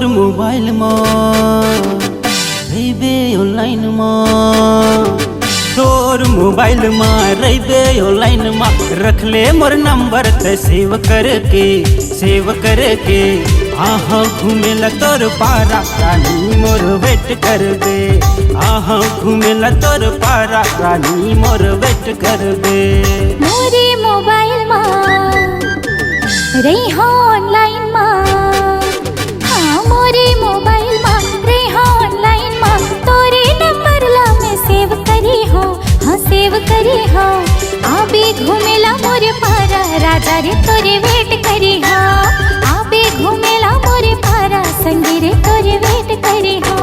तोर मोबाइल में रहिबे ऑनलाइन में तोर मोबाइल में रहिबे ऑनलाइन में रख ले मोर नंबर ते सेव करके आहा घूमेला तोर पारा रानी मोर वेट कर दे आहा घूमेला तोर पारा रानी मोर वेट कर दे। मोरे मोबाइल में रही हो ऑनलाइन में हाँ मोरे मोबाइल में रही हो ऑनलाइन में तोरे नंबर ला मैं सेव करी हो हाँ सेव करी हो आबे घूमेला मोरे पारा राजा रे तोरे वेट करी हो आबे घूमेला मोरे पारा संगी रे तोरे वेट करी हो।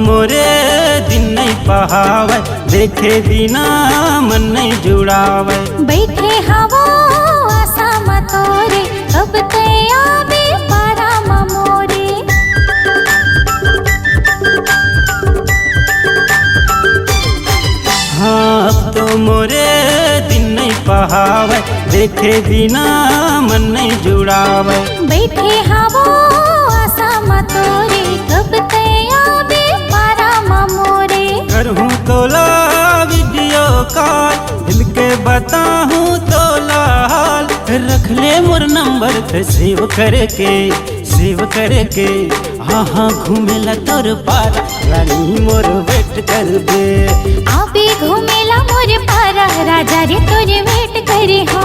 मोरे दिन नहीं पहावे देखे बिना मन नहीं जुड़ावे बैठे हवा आसा मतोरे कब ते आवे पारा मोरे हाँ अब तो मोरे दिन नहीं पहावे देखे बिना मन नहीं जुड़ावे बैठे हवा आसा मतोरे कब ते आवे पारा मोरे करहूँ तोला वीडियो कॉल दिल के बताहूँ तोला हाल रख ले मोर नंबर पे सेव करके हाँ घूमेला तोर पारा रानी मोर वेट कर दे आबे घूमेला मोर पारा राजा रे तोरे वेट करे हो।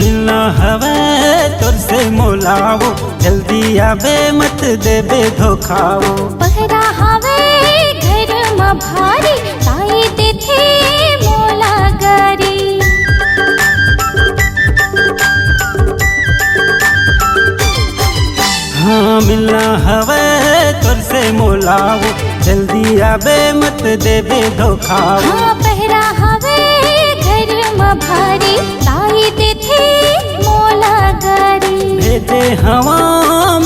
मिलना हवे तोर से मोलावो जल्दी आवे मत देबे धोखावो पहरा हवे घर में भारी ताई देथे मोला गारी हाँ मिलना हवे तोर से मोलावो जल्दी आवे मत देबे धोखावो हाँ पहरा हवे घर में भारी ताई देथे मोला गारी भेजे हवा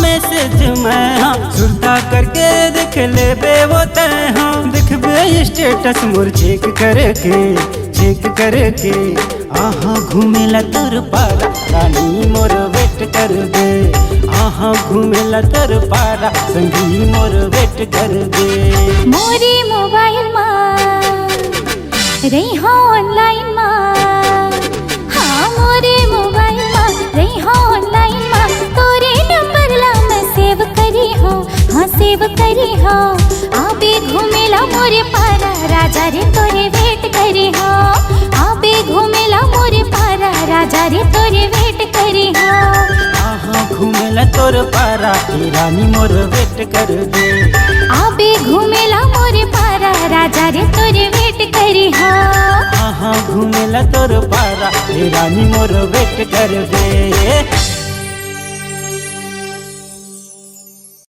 मैसेज में हाँ सुरता करके देख ले बे वो तय हाँ दिखबे स्टेटस मोर चेक करके आहा घूमेला तोर पारा रानी मोर वेट कर दे आहा घूमेला तोर पारा संगी मोर वेट कर दे। मोरे मोबाइल में रही हो ऑनलाइन में हाँ मोरे मोबाइल में रही हो ऑनलाइन में तोरे नंबर ला मैं सेव करी हो हाँ सेव करी हो आबे घूमेला मोरे पारा राजा रे तोरे वेट करी हो आबे घूमेला मोरे पारा राजा रे तोरे वेट करी हो आहा घूमेला तोर पारा रानी मोर वेट कर दे आबे घूमेला मोरे पारा राजा रे तोरे वेट करी हो आहा घूमेला तोर पारा रानी मोर वेट कर दे।